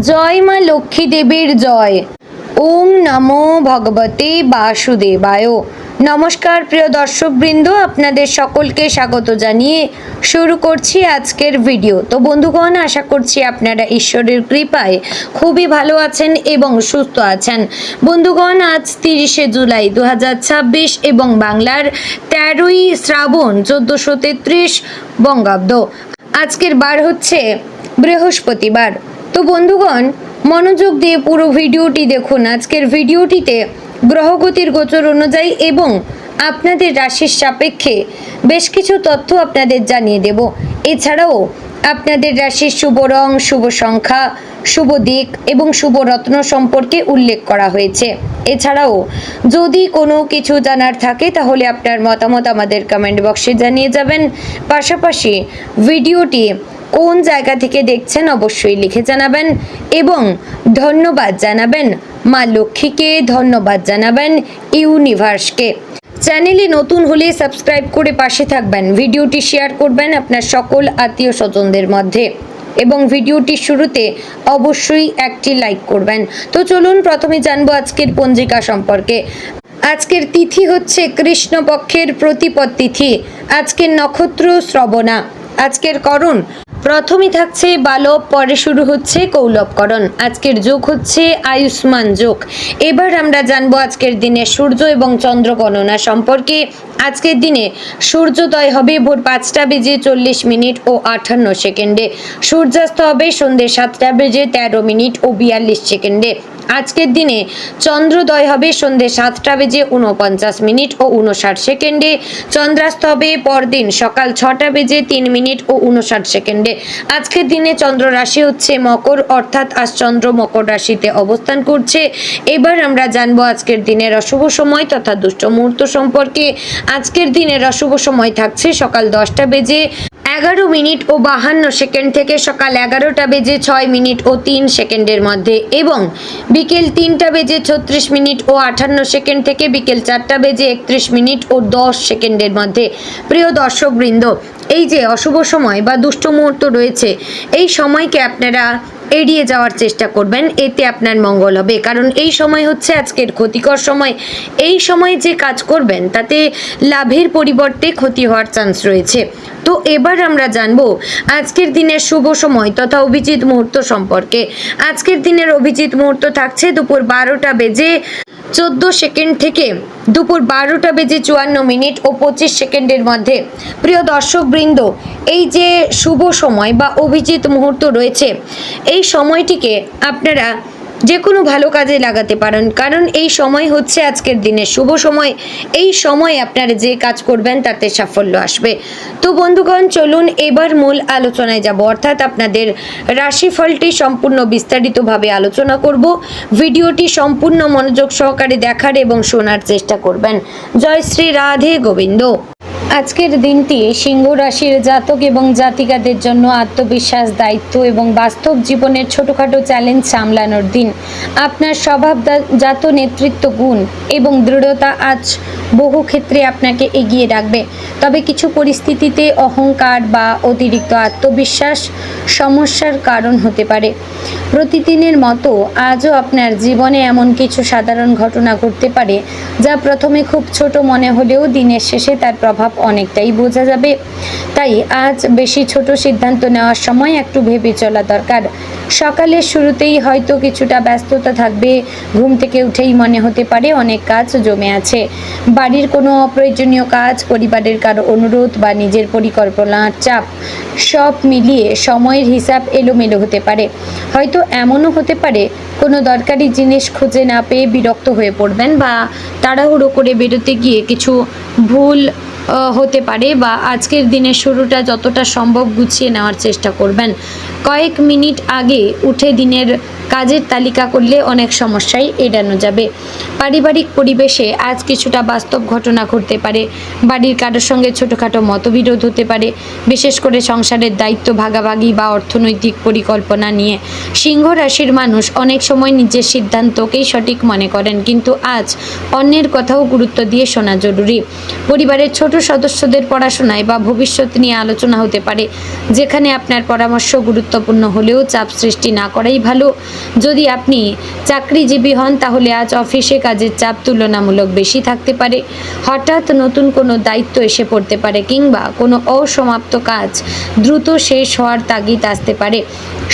জয় মা লক্ষ্মী দেবীর জয়। ওম নমো ভগবতে বাসুদেবায়। নমস্কার প্রিয় দর্শকবৃন্দ, আপনাদের সকলকে স্বাগত জানিয়ে শুরু করছি আজকের ভিডিও। তো বন্ধুগণ, আশা করছি আপনারা ঈশ্বরের কৃপায় খুবই ভালো আছেন এবং সুস্থ আছেন। বন্ধুগণ, আজ 30শে জুলাই 2026 এবং বাংলার 13ই শ্রাবণ 1433 বঙ্গাব্দ। আজকের বার হচ্ছে বৃহস্পতিবার। তো বন্ধুগণ, মনোযোগ দিয়ে পুরো ভিডিওটি দেখুন। আজকের ভিডিওটিতে গ্রহগতির গোচর অনুযায়ী এবং আপনাদের রাশির সাপেক্ষে বেশ কিছু তথ্য আপনাদের জানিয়ে দেব। এছাড়াও আপনাদের রাশির শুভ রং, শুভ সংখ্যা, শুভ দিক এবং শুভ রত্ন সম্পর্কে উল্লেখ করা হয়েছে। এছাড়াও যদি কোনো কিছু জানার থাকে তাহলে আপনার মতামত আমাদের কমেন্ট বক্সে জানিয়ে যাবেন। পাশাপাশি ভিডিওটি কোন জায়গা থেকে দেখছেন অবশ্যই লিখে জানাবেন এবং ধন্যবাদ জানাবেন মা লক্ষ্মীকে, ধন্যবাদ জানাবেন ইউনিভার্সকে। চ্যানেলে নতুন হলে সাবস্ক্রাইব করে পাশে থাকবেন, ভিডিওটি শেয়ার করবেন আপনার সকল আত্মীয় স্বজনদের মধ্যে এবং ভিডিওটির শুরুতে অবশ্যই একটি লাইক করবেন। তো চলুন প্রথমে জানবো আজকের পঞ্জিকা সম্পর্কে। আজকের তিথি হচ্ছে কৃষ্ণপক্ষের প্রতিপদ তিথি। আজকের নক্ষত্র শ্রবণা। আজকের করণ প্রথমে থাকছে বালব, পরে শুরু হচ্ছে কৌলবকরণ। আজকের যোগ হচ্ছে আয়ুষ্মান যোগ। এবার আমরা জানবো আজকের দিনে সূর্য এবং চন্দ্র গণনা সম্পর্কে। আজকের দিনে সূর্যোদয় হবে ভোর 5টা বেজে 40 মিনিট ও 58 সেকেন্ডে। সূর্যাস্ত হবে সন্ধ্যে 7টা বেজে 13 মিনিট ও 42 সেকেন্ডে। আজকের দিনে চন্দ্রোদয় হবে সন্ধ্যে 7টা বেজে 49 মিনিট ও 59 সেকেন্ডে। চন্দ্রাস্ত হবে পরদিন সকাল 6টা বেজে 3 মিনিট ও 59 সেকেন্ডে। আজকের দিনে চন্দ্র রাশি হচ্ছে মকর, অর্থাৎ আজ চন্দ্র মকর রাশিতে অবস্থান করছে। এবার আমরা জানবো আজকের দিনের অশুভ সময় তথা দুষ্ট মুহূর্ত সম্পর্কে। আজকের দিনের অশুভ সময় থাকছে সকাল 10টা বেজে 11 মিনিট ও 52 সেকেন্ড থেকে সকাল 11টা বেজে 6 মিনিট ও 3 সেকেন্ডের মধ্যে এবং বিকেল 3টা বেজে 36 মিনিট ও 58 সেকেন্ড থেকে বিকেল 4টা বেজে 31 মিনিট ও 10 সেকেন্ডের মধ্যে। প্রিয় দর্শকবৃন্দ, এই যে অশুভ সময় বা দুষ্ট মুহূর্ত রয়েছে, এই সময়কে আপনারা এড়িয়ে যাওয়ার চেষ্টা করবেন, এতে আপনার মঙ্গল হবে। কারণ এই সময় হচ্ছে আজকের ক্ষতিকর সময়। এই সময় যে কাজ করবেন তাতে লাভের পরিবর্তে ক্ষতি হওয়ার চান্স রয়েছে। তো এবার আমরা জানবো আজকের দিনের শুভ সময় তথা অভিজিৎ মুহূর্ত সম্পর্কে। আজকের দিনের অভিজিৎ মুহূর্ত থাকছে দুপুর 12টা বেজে 14 সেকেন্ড থেকে দুপুর 12টা বেজে 54 মিনিট ও 25 সেকেন্ডের মধ্যে। প্রিয় দর্শকবৃন্দ, এই যে শুভ সময় বা অভিজিৎ মুহূর্ত রয়েছে, এই সময়টিকে আপনারা যে কোনো ভালো কাজে লাগাতে পারেন, কারণ এই সময় হচ্ছে আজকের দিনের শুভ সময়। এই সময় আপনারা যে কাজ করবেন তাতে সাফল্য আসবে। তো বন্ধুগণ, চলুন এবার মূল আলোচনায় যাব, অর্থাৎ আপনাদের রাশিফলটি সম্পূর্ণ বিস্তারিতভাবে আলোচনা করব। ভিডিওটি সম্পূর্ণ মনোযোগ সহকারে দেখার এবং শোনার চেষ্টা করবেন। জয় শ্রী রাধে গোবিন্দ। আজকের দিনটি সিংহ রাশির জাতক এবং জাতিকাদের জন্য আত্মবিশ্বাস, দায়িত্ব এবং বাস্তব জীবনের ছোটোখাটো চ্যালেঞ্জ সামলানোর দিন। আপনার স্বভাবজাত নেতৃত্ব গুণ এবং দৃঢ়তা আজ বহু ক্ষেত্রে আপনাকে এগিয়ে রাখবে। তবে কিছু পরিস্থিতিতে অহংকার বা অতিরিক্ত আত্মবিশ্বাস সমস্যার কারণ হতে পারে। প্রতিদিনের মতো আজও আপনার জীবনে এমন কিছু সাধারণ ঘটনা ঘটতে পারে যা প্রথমে খুব ছোট মনে হলেও দিনের শেষে তার প্রভাব অনেকটাই বোঝা যাবে। তাই আজ বেশি ছোট সিদ্ধান্ত নেওয়ার সময় একটু ভেবে চলা দরকার। সকালের শুরুতেই হয়তো কিছুটা ব্যস্ততা থাকবে। ঘুম থেকে উঠেই মনে হতে পারে অনেক কাজ জমে আছে। বাড়ির কোনো অপ্রয়োজনীয় কাজ, পরিবারের কারো অনুরোধ বা নিজের পরিকল্পনার চাপ সব মিলিয়ে সময়ের হিসাব এলোমেলো হতে পারে। হয়তো এমনও হতে পারে কোনো দরকারি জিনিস খুঁজে না পেয়ে বিরক্ত হয়ে পড়বেন বা তাড়াহুড়ো করে বেরোতে গিয়ে কিছু ভুল হতে পারে, বা আজকের দিনের শুরুটা যতটা সম্ভব গুছিয়ে নেওয়ার চেষ্টা করবেন। কয়েক মিনিট আগে উঠে দিনের কাজের তালিকা করলে অনেক সমস্যাই এড়ানো যাবে। পারিবারিক পরিবেশে আজ কিছুটা বাস্তব ঘটনা ঘটতে পারে। বাড়ির কারোর সঙ্গে ছোটোখাটো মতবিরোধ হতে পারে, বিশেষ করে সংসারের দায়িত্ব ভাগাভাগি বা অর্থনৈতিক পরিকল্পনা নিয়ে। সিংহ রাশির মানুষ অনেক সময় নিজের সিদ্ধান্তকেই সঠিক মনে করেন, কিন্তু আজ অন্যের কথাও গুরুত্ব দিয়ে শোনা জরুরি। পরিবারের ছোট সদস্যদের পড়াশোনায় বা ভবিষ্যৎ নিয়ে আলোচনা হতে পারে, যেখানে আপনার পরামর্শ গুরুত্বপূর্ণ হলেও চাপ সৃষ্টি না করাই ভালো। যদি আপনি চাকরিজীবী হন তাহলে আজ অফিসে কাজের চাপ তুলনামূলক বেশি থাকতে পারে। হঠাৎ নতুন কোনো দায়িত্ব এসে পড়তে পারে কিংবা কোনো অসমাপ্ত কাজ দ্রুত শেষ হওয়ার তাগিদ আসতে পারে।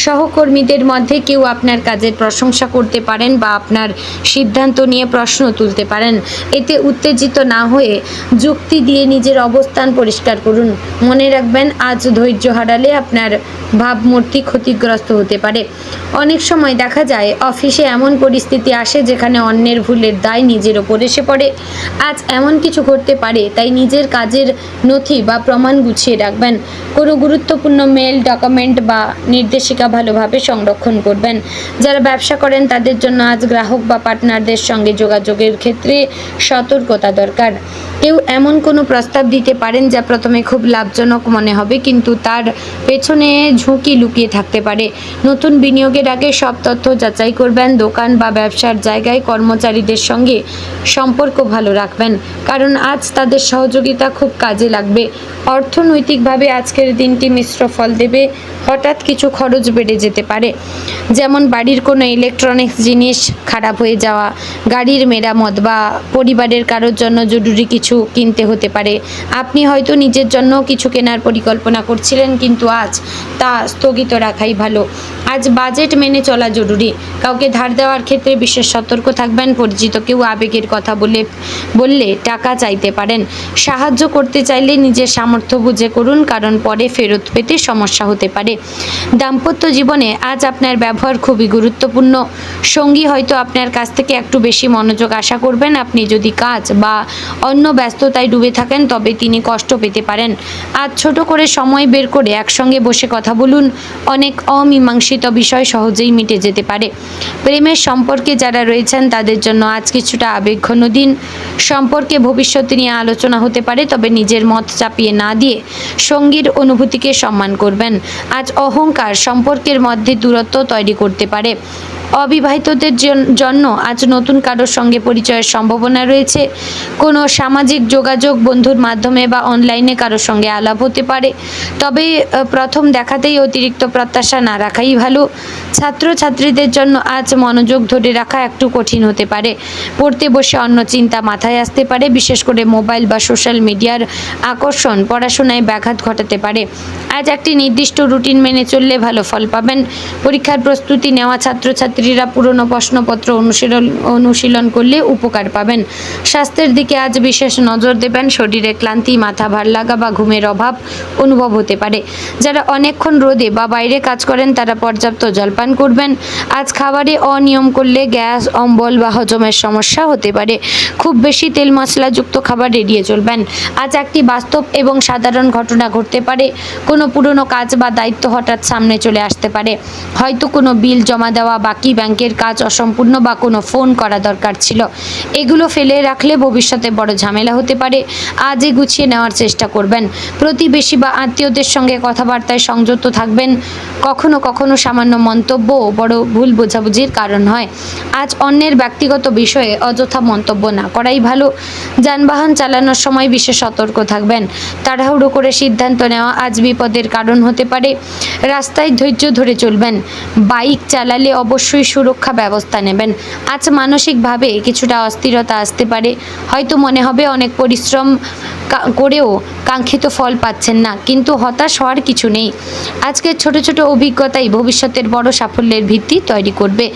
সহকর্মীদের মধ্যে কেউ আপনার কাজের প্রশংসা করতে পারেন বা আপনার সিদ্ধান্ত নিয়ে প্রশ্ন তুলতে পারেন। এতে উত্তেজিত না হয়ে যুক্তি দিয়ে নিজের অবস্থান পরিষ্কার করুন। মনে রাখবেন, আজ ধৈর্য হারালে আপনার ভাবমূর্তি ক্ষতিগ্রস্ত হতে পারে। অনেক সময় দেখা যায় অফিসে এমন পরিস্থিতি আসে যেখানে অন্যের ভুলের দায় নিজের ওপর এসে পড়ে। আজ এমন কিছু ঘটতে পারে, তাই নিজের কাজের নথি বা প্রমাণ গুছিয়ে রাখবেন। কোনো গুরুত্বপূর্ণ মেল, ডকুমেন্ট বা নির্দেশিকা ভালোভাবে সংরক্ষণ করবেন। যারা ব্যবসা করেন তাদের জন্য আজ গ্রাহক বা পার্টনারদের সঙ্গে যোগাযোগের ক্ষেত্রে সতর্কতা দরকার। কেউ এমন কোনো প্রস্তাব দিতে পারেন যা প্রথমে খুব লাভজনক মনে হবে, কিন্তু তার পেছনে ঝুঁকি লুকিয়ে থাকতে পারে। নতুন বিনিয়োগের আগে সব তথ্য যাচাই করবেন। দোকান বা ব্যবসার জায়গায় কর্মচারীদের সঙ্গে সম্পর্ক ভালো রাখবেন, কারণ আজ তাদের সহযোগিতা খুব কাজে লাগবে। অর্থনৈতিকভাবে আজকের দিনটি মিশ্র ফল দেবে। হঠাৎ কিছু খরচ বেড়ে যেতে পারে, যেমন বাড়ির কোনো ইলেকট্রনিক্স জিনিস খারাপ হয়ে যাওয়া, গাড়ির মেরামত বা পরিবারের কারোর জন্য জরুরি কিছু কিনতে হতে পারে। আপনি হয়তো নিজের জন্য কিছু কেনার পরিকল্পনা করছিলেন, কিন্তু আজ তা স্থগিত রাখাই ভালো। আজ বাজেট মেনে চলা জরুরি। কাউকে ধার দেওয়ার ক্ষেত্রে বিশেষ সতর্ক থাকবেন। পরিচিত কেউ আবেগের কথা বললে টাকা চাইতে পারেন। সাহায্য করতে চাইলে নিজের সামর্থ্য বুঝে করুন, কারণ পরে ফেরত পেতে সমস্যা হতে পারে। দাম্পত্য জীবনে আজ আপনার ব্যবহার খুবই গুরুত্বপূর্ণ। সঙ্গী হয়তো আপনার কাছ থেকে একটু বেশি মনোযোগ আশা করবেন। আপনি যদি কাজ বা অন্য ব্যস্ততায় ডুবে থাকেন তবে তিনি কষ্ট পেতে পারেন। আজ ছোট করে সময় বের করে একসঙ্গে বসে কথা বলুন। অনেক অমীমাংসিত বিষয় সহজেই মিটে যেতে পারে। প্রেমের সম্পর্কে যারা রয়েছেন তাদের জন্য আজ কিছুটা আবেগঘন দিন। সম্পর্কে ভবিষ্যৎ নিয়ে আলোচনা হতে পারে, তবে নিজের মত চাপিয়ে না দিয়ে সঙ্গীর অনুভূতিকে সম্মান করবেন। আজ অহংকার সম্পর্কের মধ্যে দূরত্ব তৈরি করতে পারে। অবিবাহিতদের জন্য আজ নতুন কারোর সঙ্গে পরিচয়ের সম্ভাবনা রয়েছে। কোনো সামাজিক যোগাযোগ বন্ধুর মাধ্যমে বা অনলাইনে কারোর সঙ্গে আলাপ হতে পারে, তবে প্রথম দেখাতেই অতিরিক্ত প্রত্যাশা না রাখাই ভালো। ছাত্রছাত্রীদের জন্য আজ মনোযোগ ধরে রাখা একটু কঠিন হতে পারে। পড়তে বসে অন্য চিন্তা মাথায় আসতে পারে, বিশেষ করে মোবাইল বা সোশ্যাল মিডিয়ার আকর্ষণ পড়াশোনায় ব্যাঘাত ঘটাতে পারে। আজ একটি নির্দিষ্ট রুটিন মেনে চললে ভালো ফল পাবেন। পরীক্ষার প্রস্তুতি নেওয়া ছাত্রছাত্রীরা পুরনো প্রশ্নপত্র অনুশীলন করলে উপকার পাবেন। স্বাস্থ্যের দিকে আজ বিশেষ নজর দেবেন। শরীরে ক্লান্তি, মাথা ভার লাগা বা ঘুমের অভাব অনুভব হতে পারে। যারা অনেকক্ষণ রোদে বা বাইরে কাজ করেন তারা পর্যাপ্ত জলপান করবেন। আজ খাবারে অনিয়ম করলে গ্যাস, অম্বল বা হজমের সমস্যা হতে পারে। খুব বেশি তেল মশলাযুক্ত খাবার এড়িয়ে চলবেন। আজ একটি বাস্তব এবং সাধারণ ঘটনা ঘটতে পারে। কোনো পুরনো কাজ বা দায়িত্ব হঠাৎ সামনে চলে আসতে পারে। হয়তো কোনো বিল জমা দেওয়া বাকি, ব্যাংকের কাজ অসম্পূর্ণ বা কোনো ফোন করা দরকার ছিল। এগুলো ফেলে রাখলে ভবিষ্যতে বড় ঝামেলা হতে পারে। আজই গুছিয়ে নেওয়ার চেষ্টা করবেন। প্রতিবেশী বা আত্মীয়দের সঙ্গে কথাবার্তায় সংযত থাকবেন। কখনো কখনো সামান্য মন্তব্য বড় ভুল বোঝাবুঝির কারণ হয়। আজ অন্যের ব্যক্তিগত বিষয়ে অযথা মন্তব্য না করাই ভালো। যানবাহন চালানোর সময় বিশেষ সতর্ক থাকবেন। তাড়াহুড়ো করে সিদ্ধান্ত নেওয়া আজ বিপদের কারণ হতে পারে। রাস্তায় ধৈর্য ধরে চলবেন। বাইক চালালে অবশ্যই সুরক্ষা ব্যবস্থা নেবেন। আজ মানসিকভাবে কিছুটা অস্থিরতা আসতে পারে। হয়তো মনে হবে অনেক পরিশ্রম করেও কাঙ্ক্ষিত ফল পাচ্ছেন না, কিন্তু হতাশ হওয়ার কিছু নেই। আজকের ছোট ছোট অভিজ্ঞতাই ভবিষ্যতের বড় সাফল্যের ভিত্তি তৈরি করবে।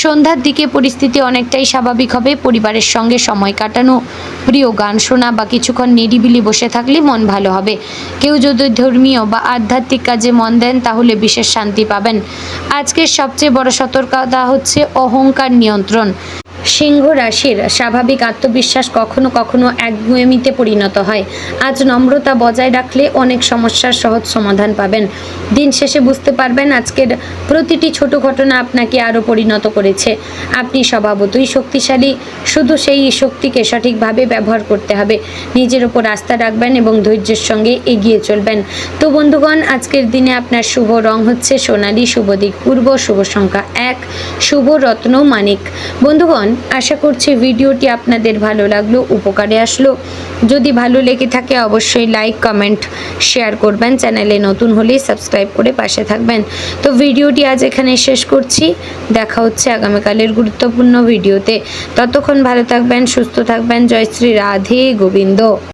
সন্ধ্যার দিকে পরিস্থিতি অনেকটাই স্বাভাবিক হবে। পরিবারের সঙ্গে সময় কাটানো, প্রিয় গান শোনা বা কিছুক্ষণ নিরিবিলি বসে থাকলে মন ভালো হবে। কেউ যদি ধর্মীয় বা আধ্যাত্মিক কাজে মন দেন তাহলে বিশেষ শান্তি পাবেন। আজকের সবচেয়ে বড় সতর্কতা হচ্ছে অহংকার নিয়ন্ত্রণ। সিংহ রাশির স্বাভাবিক আত্মবিশ্বাস কখনো কখনো একগুঁয়েমিতে পরিণত হয়। আজ নম্রতা বজায় রাখলে অনেক সমস্যার সহজ সমাধান পাবেন। দিন শেষে বুঝতে পারবেন আজকের প্রতিটি ছোট ঘটনা আপনাকে আরও পরিণত করেছে। আপনি স্বভাবতই শক্তিশালী, শুধু সেই শক্তিকে সঠিকভাবে ব্যবহার করতে হবে। নিজের ওপর আস্থা রাখবেন এবং ধৈর্যের সঙ্গে এগিয়ে চলবেন। তো বন্ধুগণ, আজকের দিনে আপনার শুভ রং হচ্ছে সোনালী, শুভ দিক পূর্ব, শুভ সংখ্যা 1, শুভ রত্ন মানিক। বন্ধুগণ, আশা করছি ভিডিওটি আপনাদের ভালো লাগলো, উপকারে আসলো। যদি ভালো লেগে থাকে অবশ্যই লাইক, কমেন্ট, শেয়ার করবেন। চ্যানেলে নতুন হলে সাবস্ক্রাইব করে পাশে থাকবেন। তো ভিডিওটি আজ এখানে শেষ করছি। দেখা হচ্ছে আগামীকালের গুরুত্বপূর্ণ ভিডিওতে। ততক্ষণ ভালো থাকবেন, সুস্থ থাকবেন। জয় শ্রী রাধে গোবিন্দ।